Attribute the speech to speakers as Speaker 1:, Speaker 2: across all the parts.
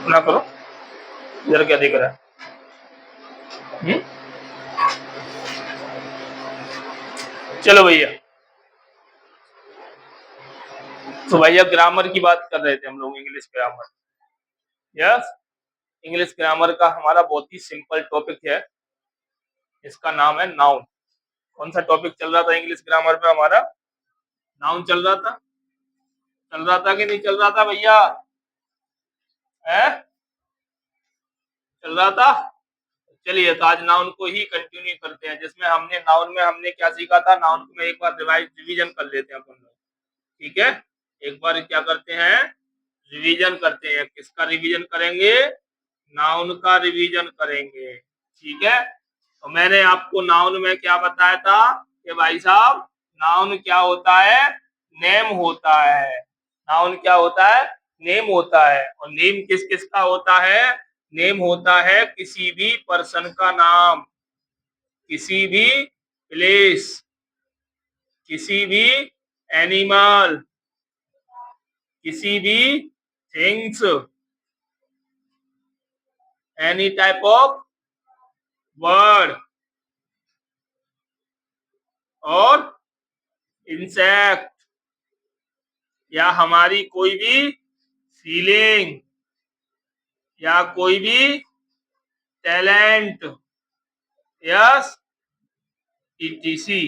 Speaker 1: ना करो, इधर क्या दिख रहा है? चलो भैया, तो भैया ग्रामर की बात कर रहे थे हम लोग, English grammar. Yes, English grammar का हमारा बहुत ही सिंपल टॉपिक है, इसका नाम है नाउन। कौन सा टॉपिक चल रहा था इंग्लिश ग्रामर पे हमारा? नाउन चल रहा था। चल रहा था कि नहीं चल रहा था भैया? है, चल रहा था। चलिए, तो आज नाउन को ही कंटिन्यू करते हैं, जिसमें हमने नाउन में हमने क्या सीखा था। नाउन में एक बार रिवीजन कर लेते हैं अपन लोग, ठीक है? एक बार क्या करते हैं, रिवीजन करते हैं। किसका रिवीजन करेंगे? नाउन का रिवीजन करेंगे, ठीक है? तो मैंने आपको नाउन में क्या बताया था कि भाई साहब, नाउन क्या होता है? नेम होता है। नाउन क्या होता है? नेम होता है। और नेम किस किस का होता है? नेम होता है किसी भी पर्सन का नाम, किसी भी प्लेस, किसी भी एनिमल, किसी भी things, any type of word और इंसेक्ट, या हमारी कोई भी फीलिंग, या कोई भी टैलेंट, यस, ईटीसी।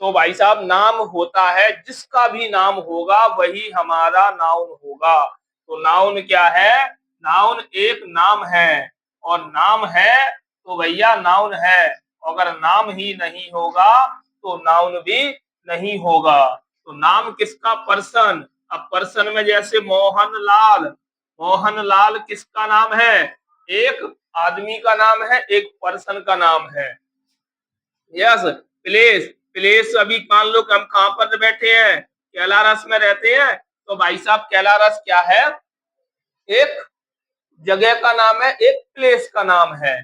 Speaker 1: तो भाई साहब, नाम होता है, जिसका भी नाम होगा वही हमारा नाउन होगा। तो नाउन क्या है? नाउन एक नाम है, और नाम है तो भैया नाउन है। अगर नाम ही नहीं होगा तो नाउन भी नहीं होगा। तो नाम किसका? पर्सन। अब पर्सन में जैसे मोहन लाल, मोहन लाल किसका नाम है? एक आदमी का नाम है, एक पर्सन का नाम है। यस। प्लेस, प्लेस अभी मान लो कि हम कहां पर बैठे हैं, कैलारस में रहते हैं। तो भाई साहब, कैलारस क्या है? एक जगह का नाम है, एक प्लेस का नाम है।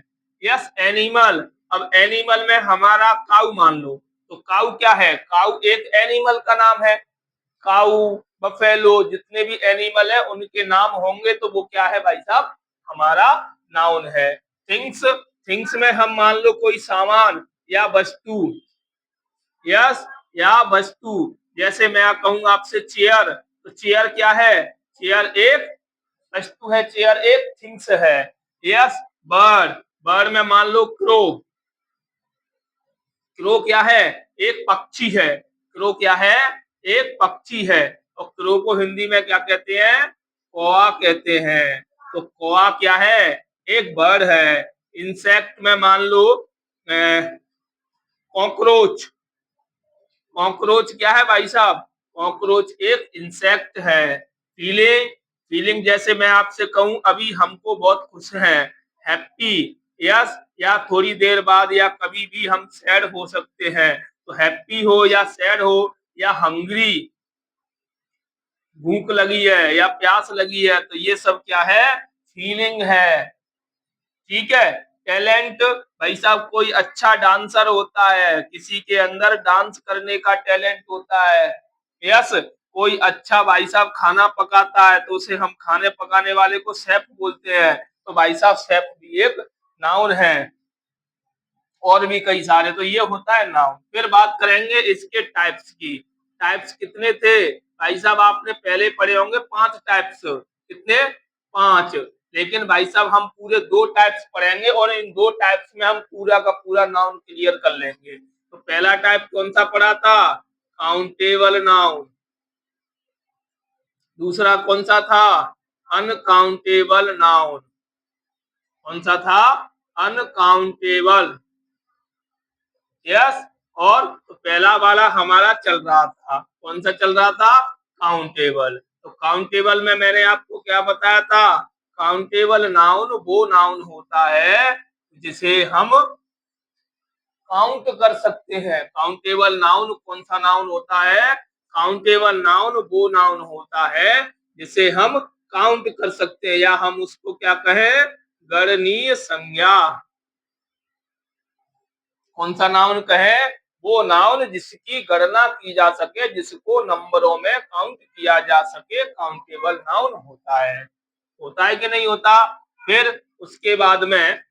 Speaker 1: यस। एनिमल, अब एनिमल में हमारा काऊ मान लो, तो काऊ क्या है? काऊ एक एनिमल का नाम है। काऊ, बफेलो, जितने भी एनिमल है उनके नाम होंगे तो वो क्या है भाई साहब? हमारा नाउन है। थिंग्स, थिंग्स में हम मान लो कोई सामान या वस्तु, यस, या वस्तु। जैसे मैं कहूंगा आपसे चेयर, तो चेयर क्या है? चेयर एक वस्तु है, चेयर एक थिंग्स है। यस। बर्ड, बर्ड में मान लो क्रो, क्रो क्या है? एक पक्षी है। क्रो क्या है? एक पक्षी है। और क्रो को हिंदी में क्या कहते हैं? कौवा कहते हैं। तो कौवा क्या है? एक बर्ड है। इंसेक्ट में मान लो कॉकरोच, कॉकरोच क्या है भाई साहब? कॉकरोच एक इंसेक्ट है। फीलिंग, फीलिंग जैसे मैं आपसे कहूं अभी हमको बहुत खुश हैं, हैप्पी, यस, या थोड़ी देर बाद या कभी भी हम सैड हो सकते हैं। तो हैप्पी हो या सैड हो या हंग्री, भूख लगी है या प्यास लगी है, तो ये सब क्या है? फीलिंग है, ठीक है? टैलेंट, भाई साहब कोई अच्छा डांसर होता है, किसी के अंदर डांस करने का टैलेंट होता है। यस। कोई अच्छा भाई साहब खाना पकाता है तो उसे हम खाने पकाने वाले को शेफ बोलते हैं। तो भाई साहब शेफ भी एक नाउन है। और भी कई सारे, तो ये होता है नाउन। फिर बात करेंगे इसके टाइप्स की। टाइप्स कितने थे भाई साहब? आपने पहले पढ़े होंगे 5 टाइप्स। कितने? 5। लेकिन भाई साहब हम पूरे 2 टाइप्स पढ़ेंगे, और इन 2 टाइप्स में हम पूरा का पूरा नाउन क्लियर कर लेंगे। तो पहला टाइप कौन सा पढ़ा था? Countable noun. दूसरा कौन सा था? Uncountable noun. कौन सा था? अनकाउंटेबल। यस। और तो पहला वाला हमारा चल रहा था, कौन सा चल रहा था? काउंटेबल। तो काउंटेबल में मैंने आपको क्या बताया था? काउंटेबल नाउन वो नाउन होता है जिसे हम काउंट कर सकते हैं। काउंटेबल नाउन कौन सा नाउन होता है? काउंटेबल नाउन वो नाउन होता है जिसे हम काउंट कर सकते हैं, या हम उसको क्या कहें? गणनीय संज्ञा। कौन सा नाउन कहे? वो नाउन जिसकी गणना की जा सके, जिसको नंबरों में काउंट किया जा सके, काउंटेबल नाउन होता है। होता है कि नहीं होता। फिर उसके बाद में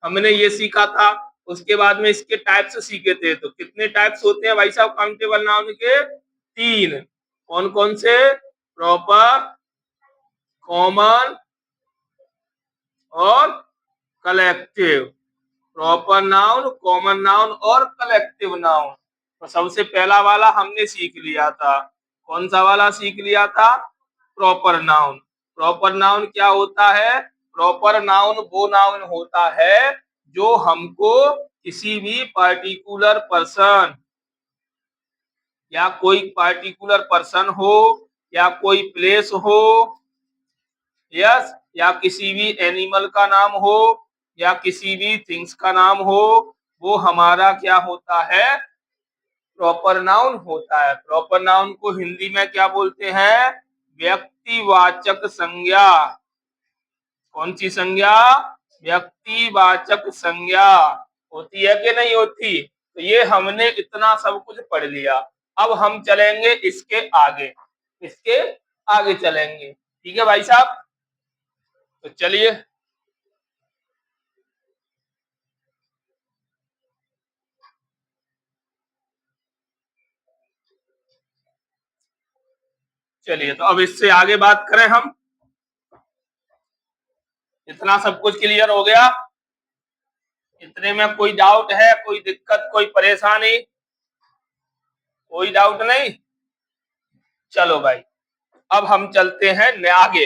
Speaker 1: हमने ये सीखा था, उसके बाद में इसके टाइप्स सीखे थे। तो कितने टाइप्स होते हैं भाई साहब काउंटेबल नाउन के? 3। कौन कौन से? प्रॉपर, कॉमन और collective. Proper noun, common noun और कलेक्टिव नाउन। तो सबसे पहला वाला हमने सीख लिया था। कौन सा वाला सीख लिया था? Proper noun. प्रॉपर नाउन क्या होता है? प्रॉपर नाउन वो नाउन होता है जो हमको किसी भी पर्टिकुलर पर्सन या कोई पर्टिकुलर पर्सन हो या कोई प्लेस हो, यस, या किसी भी एनिमल का नाम हो या किसी भी थिंग्स का नाम हो, वो हमारा क्या होता है? प्रॉपर नाउन होता है। प्रॉपर नाउन को हिंदी में क्या बोलते हैं? व्यक्तिवाचक संज्ञा। कौन सी संज्ञा? व्यक्तिवाचक संज्ञा। होती है कि नहीं होती? तो ये हमने इतना सब कुछ पढ़ लिया। अब हम चलेंगे इसके आगे, इसके आगे चलेंगे। ठीक है भाई साहब, तो चलिए। चलिए, तो अब इससे आगे बात करें हम। इतना सब कुछ क्लियर हो गया? इतने में कोई डाउट है, कोई दिक्कत, कोई परेशानी? कोई डाउट नहीं? चलो भाई, अब हम चलते हैं आगे।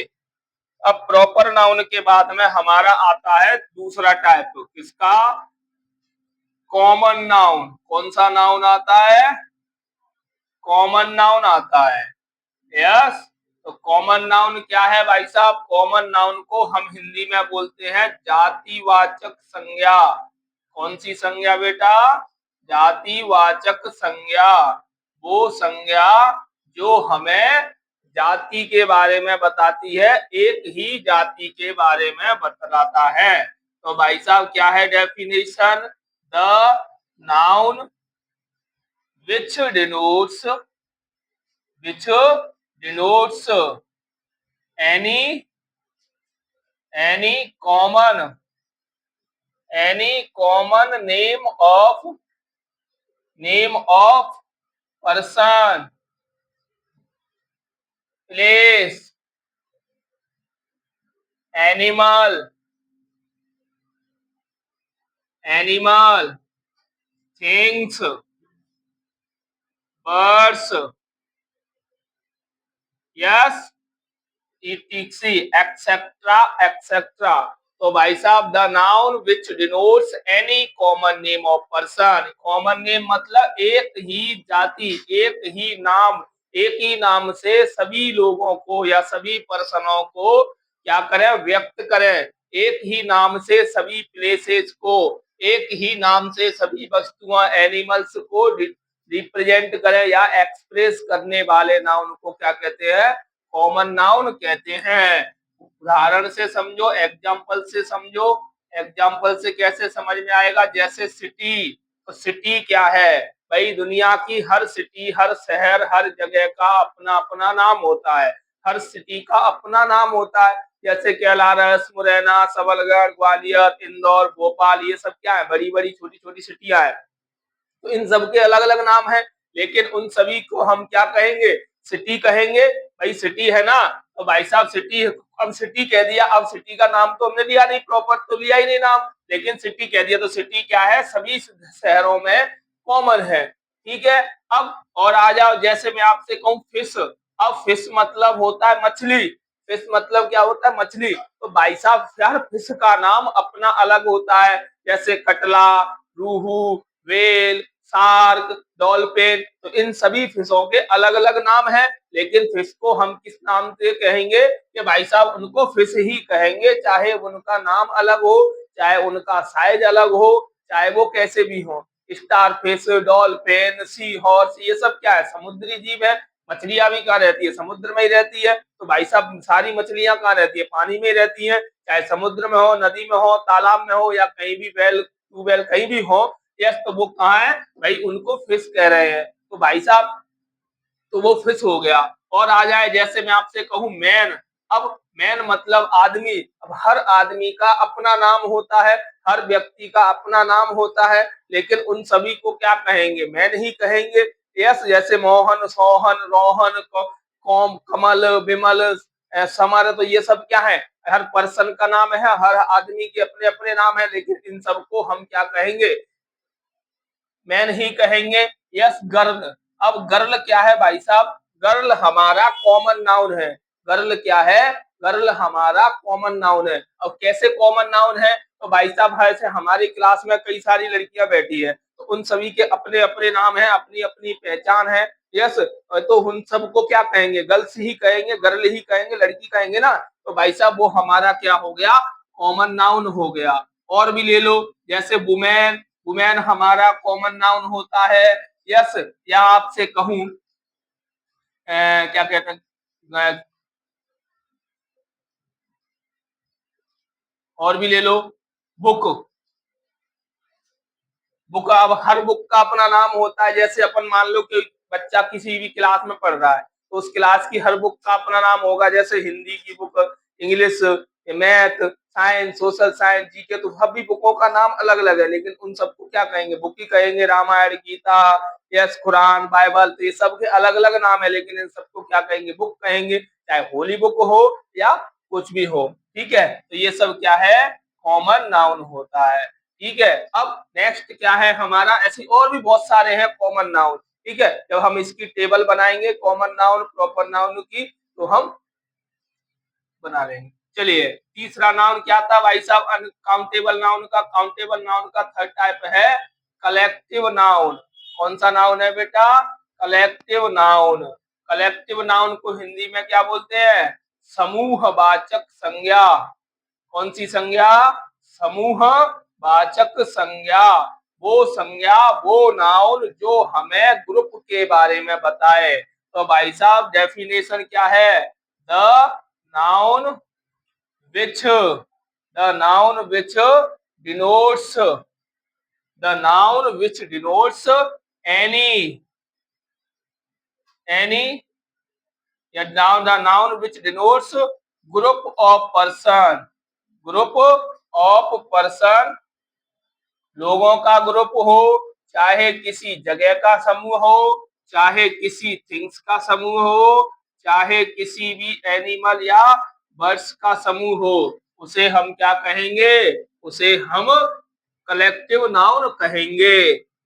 Speaker 1: अब प्रॉपर नाउन के बाद में हमारा आता है दूसरा टाइप, किसका? Common noun. कौन सा नाउन आता है? कॉमन नाउन आता है। यस। तो कॉमन नाउन क्या है भाई साहब? कॉमन नाउन को हम हिंदी में बोलते हैं जातिवाचक संज्ञा। कौन सी संज्ञा बेटा? जातिवाचक संज्ञा। वो संज्ञा जो हमें जाति के बारे में बताती है, एक ही जाति के बारे में बतलाता है। तो भाई साहब क्या है definition? The noun which denotes any common name of person, place, animal, things, birds, yes, etc etcetera etcetera. तो भाई साहब the noun which denotes any common name of person. Common name मतलब एक ही जाति, एक ही नाम, एक ही नाम से सभी लोगों को या सभी पर्सनों को क्या करें? व्यक्त करें। एक ही नाम से सभी प्लेसेस को, एक ही नाम से सभी वस्तुओं, एनिमल्स को रिप्रेजेंट करें या एक्सप्रेस करने वाले नाउन को क्या कहते हैं? कॉमन नाउन कहते हैं। उदाहरण से समझो, एग्जाम्पल से समझो। एग्जाम्पल से कैसे समझ में आएगा? जैसे सिटी। तो सिटी क्या है भाई? दुनिया की हर सिटी, हर शहर, हर जगह का अपना अपना नाम होता है। हर सिटी का अपना नाम होता है। जैसे कैलारस, मुरैना, सबलगढ़, ग्वालियर, इंदौर, भोपाल, ये सब क्या है? बड़ी बड़ी छोटी छोटी सिटियां हैं। तो इन सब के अलग अलग नाम है, लेकिन उन सभी को हम क्या कहेंगे? सिटी कहेंगे। भाई सिटी है ना, तो भाई साहब सिटी, अब सिटी कह दिया, अब सिटी का नाम तो हमने लिया नहीं, प्रॉपर तो लिया ही नहीं नाम, लेकिन सिटी कह दिया। तो सिटी क्या है? सभी शहरों में कॉमन है। ठीक है। अब और आ जाओ, जैसे मैं आपसे कहूँ फिश। अब फिश मतलब होता है मछली। फिश मतलब क्या होता है? मछली। तो भाई साहब यार फिश का नाम अपना अलग होता है। जैसे कटला, रूहू, वेल, शार्क, डॉल्फिन, तो इन सभी फिशों के अलग अलग नाम है। लेकिन फिश को हम किस नाम से कहेंगे? कि भाई साहब उनको फिश ही कहेंगे, चाहे उनका नाम अलग हो, चाहे उनका साइज अलग हो, चाहे वो कैसे भी हो। Star fish, dolphin, sea horse, ये सब क्या है? समुद्री जीव है। मछलियां भी कहाँ रहती है? समुद्र में ही रहती है। तो भाई साहब सारी मछलियां कहाँ रहती है? पानी में ही रहती है। चाहे समुद्र में हो, नदी में हो, तालाब में हो, या कहीं भी वेल, ट्यूबवेल कहीं भी हो, यस, तो वो कहाँ है भाई? उनको फिश कह रहे हैं। तो भाई साहब तो वो फिश हो गया। और आ जाए, जैसे मैं आपसे कहूं मैन। अब मैन मतलब आदमी। अब हर आदमी का अपना नाम होता है, हर व्यक्ति का अपना नाम होता है, लेकिन उन सभी को क्या कहेंगे? मैन ही कहेंगे। यस, जैसे मोहन, सोहन, रोहन, कौम, कमल, विमल, समर, तो ये सब क्या है? हर पर्सन का नाम है, हर आदमी के अपने अपने नाम है, लेकिन इन सबको हम क्या कहेंगे? मैन ही कहेंगे। Yes, girl. अब गर्ल क्या है भाई साहब? गर्ल हमारा कॉमन नाउन है। गर्ल क्या है? गर्ल हमारा कॉमन नाउन है। अब कैसे कॉमन नाउन है? तो भाई साहब ऐसे हमारी क्लास में कई सारी लड़कियां बैठी है, तो उन सभी के अपने अपने नाम है, अपनी अपनी पहचान है। यस, तो उन सबको क्या कहेंगे? गर्ल्स ही कहेंगे, गर्ल ही कहेंगे, लड़की कहेंगे ना। तो भाई साहब वो हमारा क्या हो गया? कॉमन नाउन हो गया। और भी ले लो, जैसे वुमेन। वुमेन हमारा कॉमन नाउन होता है। यस, या आपसे कहूं क्या कहते हैं, और भी ले लो, बुक। बुक, अब हर बुक का अपना नाम होता है। जैसे अपन मान लो कि बच्चा किसी भी क्लास में पढ़ रहा है, तो उस क्लास की हर बुक का अपना नाम होगा। जैसे हिंदी की book, English, math, science, social science, GK, तो सभी बुकों का नाम अलग अलग है, लेकिन उन सबको क्या कहेंगे? बुक ही कहेंगे। रामायण, गीता, यस, कुरान, बाइबल, तो ये सब के अलग अलग नाम है, लेकिन इन सबको क्या कहेंगे? बुक कहेंगे। चाहे होली बुक हो या कुछ भी हो, ठीक है। तो ये सब क्या है? कॉमन नाउन होता है। ठीक है। अब नेक्स्ट क्या है हमारा? ऐसे और भी बहुत सारे हैं कॉमन नाउन। ठीक है, जब हम इसकी टेबल बनाएंगे कॉमन नाउन, प्रॉपर नाउन की, तो हम बना लेंगे। चलिए, तीसरा नाउन क्या था भाई साहब? अनकाउंटेबल नाउन का। काउंटेबल नाउन का थर्ड टाइप है कलेक्टिव नाउन। कौन सा नाउन है बेटा? Collective noun. कलेक्टिव नाउन को हिंदी में क्या बोलते हैं? समूहवाचक संज्ञा। कौन सी संज्ञा? समूह वाचक संज्ञा। वो संज्ञा, वो नाउन जो हमें ग्रुप के बारे में बताए। तो भाई साहब डेफिनेशन क्या है? The noun which the noun which denotes the noun which denotes any या noun, the noun which denotes group of person, group of person, लोगों का ग्रुप हो, चाहे किसी जगह का समूह हो, चाहे किसी थिंग्स का समूह हो, चाहे किसी भी एनिमल या बर्ड्स का समूह हो, उसे हम क्या कहेंगे? उसे हम कलेक्टिव नाउन कहेंगे।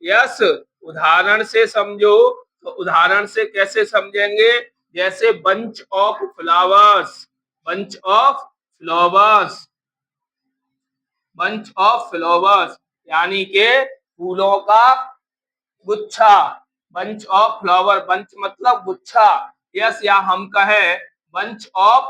Speaker 1: यस, उदाहरण से समझो। तो उदाहरण से कैसे समझेंगे? जैसे bunch of flowers, bunch of flowers, bunch of flowers, यानी के फूलों का गुच्छा। बंच ऑफ फ्लावर, बंच मतलब गुच्छा। यस, या हम कहें बंच ऑफ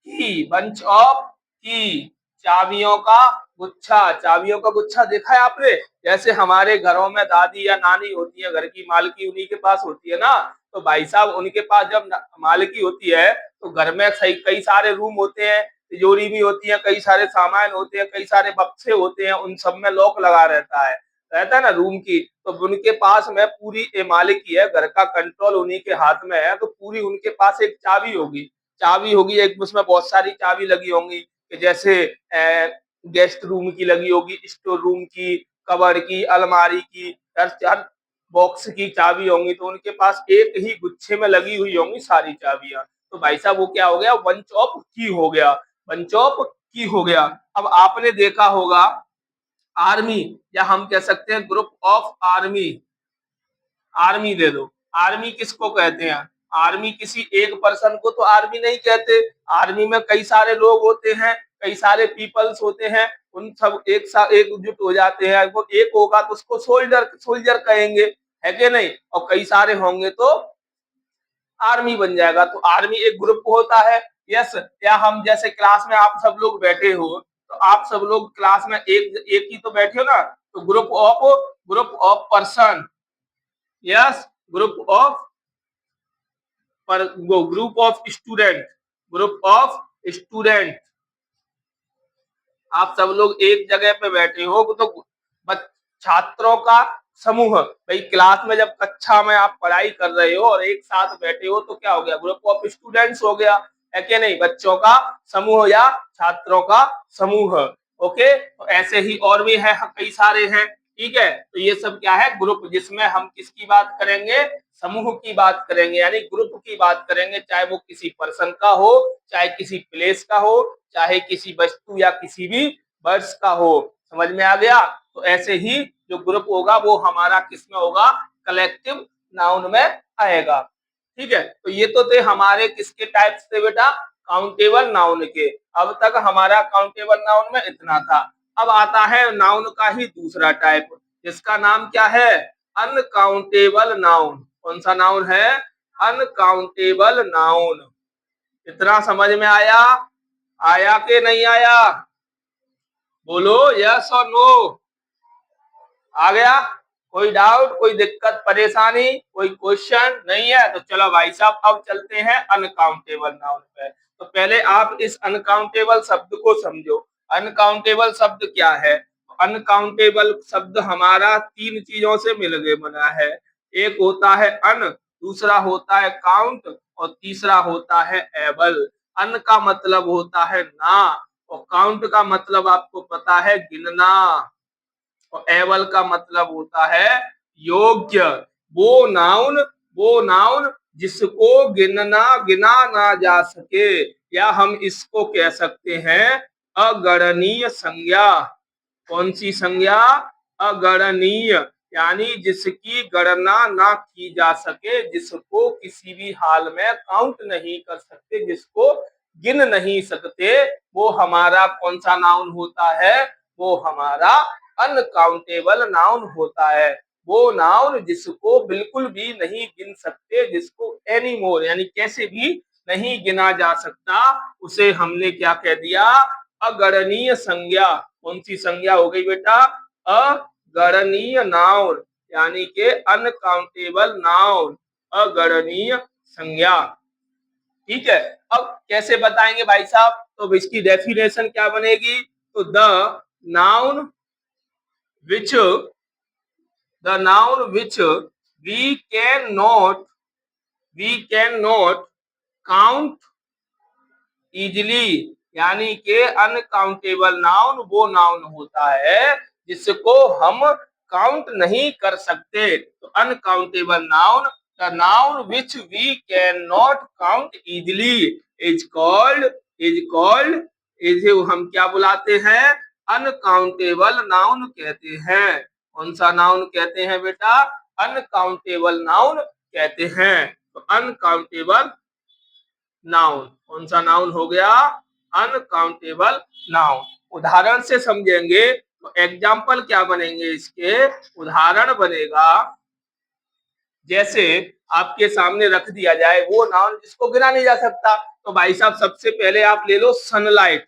Speaker 1: की, बंच ऑफ की, चाबियों का गुच्छा। चाबियों का गुच्छा देखा है आपने? जैसे हमारे घरों में दादी या नानी होती है, घर की मालकी उन्हीं के पास होती है ना। तो भाई साहब उनके पास जब मालकी होती है, तो घर में सही कई सारे रूम होते हैं, तिजोरी भी होती है, कई सारे सामान होते हैं, कई सारे बक्से होते हैं, उन सब में लॉक लगा रहता है ना रूम की। तो उनके पास में पूरी मालिकी है, घर का कंट्रोल उन्हीं के हाथ में है, तो पूरी उनके पास एक चाबी होगी। चाबी होगी एक, उसमें बहुत सारी चाबी लगी होंगी, कि जैसे गेस्ट रूम की लगी होगी, स्टोर रूम की, कबर की, अलमारी की, हर बॉक्स की चाबी होंगी। तो उनके पास एक ही गुच्छे में लगी हुई होंगी सारी चाबियां। तो भाई साहब वो क्या हो गया? बंच ऑफ की हो गया, बंच ऑफ की हो गया। अब आपने देखा होगा आर्मी, या हम कह सकते हैं ग्रुप ऑफ आर्मी। आर्मी दे दो। आर्मी किसको कहते हैं? आर्मी किसी एक पर्सन को तो आर्मी नहीं कहते। आर्मी में कई सारे लोग होते हैं, कई सारे पीपल्स होते हैं, उन सब एक साथ एकजुट हो जाते हैं। वो एक होगा तो उसको सोल्जर, सोल्जर कहेंगे, है कि नहीं? और कई सारे होंगे तो आर्मी बन जाएगा। तो आर्मी एक ग्रुप होता है। यस, या हम जैसे क्लास में आप सब लोग बैठे हो, तो आप सब लोग क्लास में एक एक ही तो बैठे हो ना, तो group of person. Yes, group of पर group of student, group of student. आप सब लोग एक जगह पे बैठे हो, तो छात्रों का समूह। भाई क्लास में जब कक्षा में आप पढ़ाई कर रहे हो और एक साथ बैठे हो, तो क्या हो गया? ग्रुप ऑफ स्टूडेंट्स हो गया, है कि नहीं, बच्चों का समूह या छात्रों का समूह। ओके, तो ऐसे ही और भी है, कई सारे हैं। ठीक है, तो ये सब क्या है, ग्रुप, जिसमें हम किसकी बात करेंगे, समूह की बात करेंगे, यानी ग्रुप की बात करेंगे, चाहे वो किसी पर्सन का हो, चाहे किसी प्लेस का हो, चाहे किसी वस्तु या किसी भी वर्ड्स का हो। समझ में आ गया। तो ऐसे ही जो ग्रुप होगा वो हमारा किस में होगा, कलेक्टिव नाउन में आएगा। ठीक है, तो ये तो थे हमारे किसके टाइप्स थे बेटा, काउंटेबल नाउन के। अब तक हमारा काउंटेबल नाउन में इतना था। अब आता है नाउन का ही दूसरा टाइप, जिसका नाम क्या है, अनकाउंटेबल नाउन। कौन सा नाउन है, अनकाउंटेबल नाउन। इतना समझ में आया, आया कि नहीं आया, बोलो यस और नो। आ गया, कोई डाउट, कोई दिक्कत परेशानी, कोई क्वेश्चन नहीं है, तो चलो भाई साहब अब चलते हैं अनकाउंटेबल नाउन पे। तो पहले आप इस अनकाउंटेबल शब्द को समझो। अनकाउंटेबल शब्द क्या है, अनकाउंटेबल शब्द हमारा तीन चीजों से मिलके बना है। एक होता है अन, दूसरा होता है काउंट, और तीसरा होता है एबल। अन का मतलब होता है ना, और काउंट का मतलब आपको पता है गिनना, और एबल का मतलब होता है योग्य। वो नाउन जिसको गिना ना जा सके, या हम इसको कह सकते हैं अगणनीय संज्ञा। कौन सी संज्ञा, अगणनीय, यानी जिसकी गणना ना की जा सके, जिसको किसी भी हाल में काउंट नहीं कर सकते, जिसको गिन नहीं सकते, वो हमारा कौन सा नाउन होता है, वो हमारा अनकाउंटेबल नाउन होता है। वो नाउन जिसको बिल्कुल भी नहीं गिन सकते, जिसको एनीमोर यानी कैसे भी नहीं गिना जा सकता, उसे हमने क्या कह दिया, अगणनीय संज्ञा। कौन सी संज्ञा हो गई बेटा, अगणनीय नाउन, यानी के अनकाउंटेबल नाउन, अगणनीय संज्ञा। ठीक है, अब कैसे बताएंगे भाई साहब, तो इसकी डेफिनेशन क्या बनेगी, तो the noun which we cannot count easily, यानी के अनकाउंटेबल नाउन वो नाउन होता है जिसको हम काउंट नहीं कर सकते। तो uncountable noun, the noun which we can not count easily is called is हम क्या बुलाते हैं, अनकाउंटेबल नाउन कहते हैं। कौन सा नाउन कहते हैं बेटा, अनकाउंटेबल नाउन कहते हैं। तो अनकाउंटेबल नाउन, कौन सा नाउन हो गया, अनकाउंटेबल नाउन। उदाहरण से समझेंगे तो एग्जाम्पल क्या बनेंगे इसके, उदाहरण बनेगा, जैसे आपके सामने रख दिया जाए वो नाउन जिसको गिना नहीं जा सकता। तो भाई साहब सबसे पहले आप ले लो सनलाइट।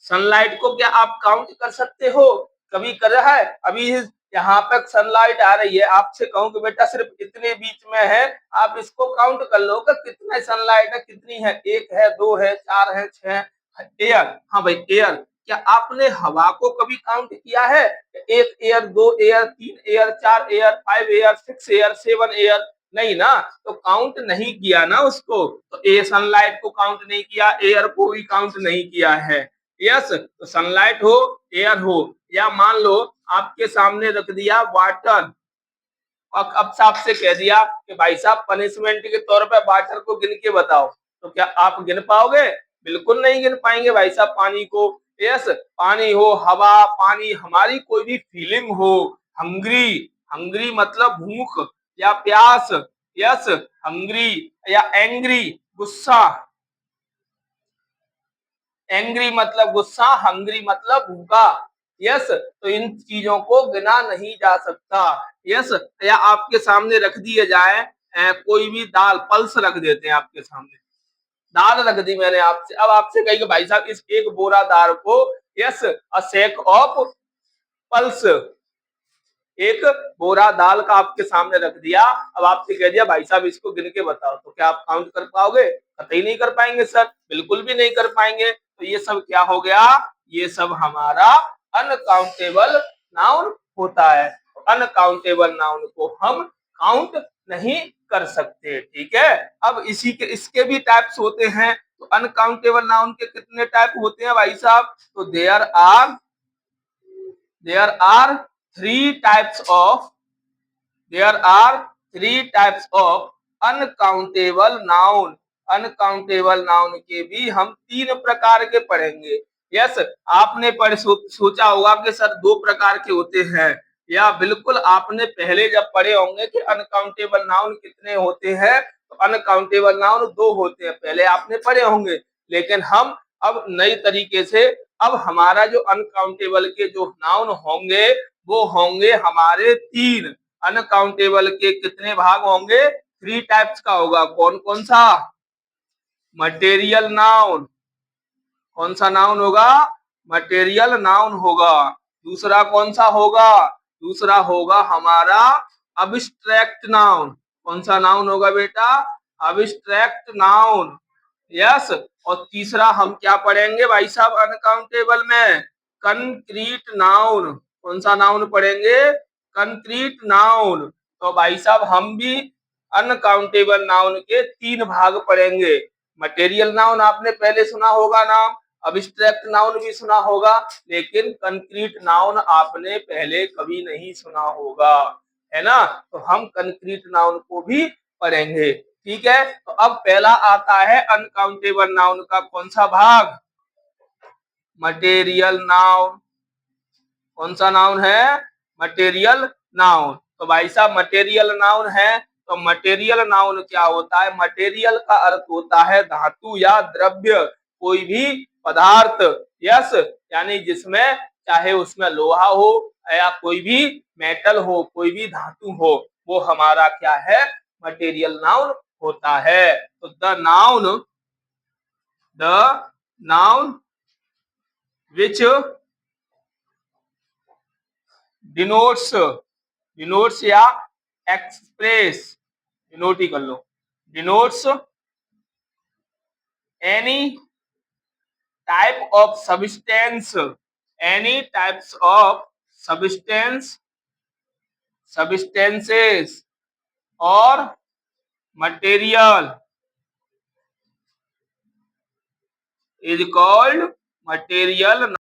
Speaker 1: सनलाइट को क्या आप काउंट कर सकते हो, कभी कर रहा है, अभी यहाँ पे सनलाइट आ रही है, आपसे कहूँ कि बेटा सिर्फ इतने बीच में है, आप इसको काउंट कर लो कि कितने सनलाइट है, कितनी है, एक है, दो है, चार है, छह है। एयर, हाँ भाई एयर, क्या आपने हवा को कभी काउंट किया है, एक एयर, दो एयर, तीन एयर, चार air, five air, six air, seven air, नहीं ना, तो काउंट नहीं किया ना उसको। तो ए सनलाइट को काउंट नहीं किया, एयर को भी काउंट नहीं किया है। यस, तो सनलाइट हो, एयर हो, या मान लो आपके सामने रख दिया वाटर, और अब आपसे कह दिया कि भाई साहब पनिशमेंट के तौर पे वाटर को गिन के बताओ, तो क्या आप गिन पाओगे, बिल्कुल नहीं गिन पाएंगे भाई साहब पानी को। यस, पानी हो, हवा, पानी, हमारी कोई भी फीलिंग हो, हंग्री, हंग्री मतलब भूख या प्यास, यस, हंग्री, या एंग्री, गुस्सा, एंग्री मतलब गुस्सा, हंग्री मतलब भूखा। यस, तो इन चीजों को गिना नहीं जा सकता। यस, या आपके सामने रख दिए जाए कोई भी दाल, पल्स रख देते हैं आपके सामने, दाल रख दी मैंने आपसे, अब आपसे कही कि भाई साहब इस एक बोरा दाल को, yes, a sake of pulse, एक बोरा दाल का आपके सामने रख दिया, अब आपसे कह दिया भाई साहब इसको गिन के बताओ, तो क्या आप काउंट कर पाओगे, कतई नहीं कर पाएंगे सर, बिल्कुल भी नहीं कर पाएंगे। तो ये सब क्या हो गया, ये सब हमारा अनकाउंटेबल नाउन होता है। अनकाउंटेबल नाउन को हम काउंट नहीं कर सकते। ठीक है, अब इसी के इसके भी टाइप्स होते हैं, तो अनकाउंटेबल नाउन के कितने टाइप होते हैं भाई साहब? तो there are three types of uncountable noun. Uncountable noun के भी हम 3 प्रकार के पढ़ेंगे। यस, आपने सोचा होगा कि सर 2 प्रकार के होते हैं, या बिल्कुल आपने पहले जब पढ़े होंगे कि अनकाउंटेबल नाउन कितने होते हैं, तो अनकाउंटेबल नाउन 2 होते हैं, पहले आपने पढ़े होंगे। लेकिन हम अब नई तरीके से, अब हमारा जो अनकाउंटेबल के जो नाउन होंगे वो होंगे हमारे 3। अनकाउंटेबल के कितने भाग होंगे? 3 टाइप्स का होगा। कौन कौन सा? Material noun. कौन सा नाउन होगा? मटेरियल नाउन होगा। दूसरा कौन सा होगा? दूसरा होगा हमारा अब्स्ट्रैक्ट नाउन। कौन सा नाउन होगा बेटा? Abstract noun. यस। और तीसरा हम क्या पढ़ेंगे भाई साहब अनकाउंटेबल में? Concrete noun. कौन सा नाउन पढ़ेंगे? Concrete noun. तो भाई साहब हम भी अनकाउंटेबल नाउन के 3 भाग पढ़ेंगे। मटेरियल नाउन आपने पहले सुना होगा नाम, अब्स्ट्रैक्ट नाउन भी सुना होगा, लेकिन कंक्रीट नाउन आपने पहले कभी नहीं सुना होगा, है ना? तो हम कंक्रीट नाउन को भी पढ़ेंगे। ठीक है, तो अब पहला आता है अनकाउंटेबल नाउन का कौन सा भाग? Material noun. कौन सा नाउन है? Material noun. तो भाई साहब मटेरियल नाउन है, तो मटेरियल नाउन क्या होता है? मटेरियल का अर्थ होता है धातु या द्रव्य, कोई भी पदार्थ। यस, यानी जिसमें चाहे उसमें लोहा हो या कोई भी मेटल हो, कोई भी धातु हो, वो हमारा क्या है? मटेरियल नाउन होता है। तो द नाउन विच डिनोट्स या एक्सप्रेस, डिनोट ही कर लो, denotes any type of substance, any types of substances or material is called material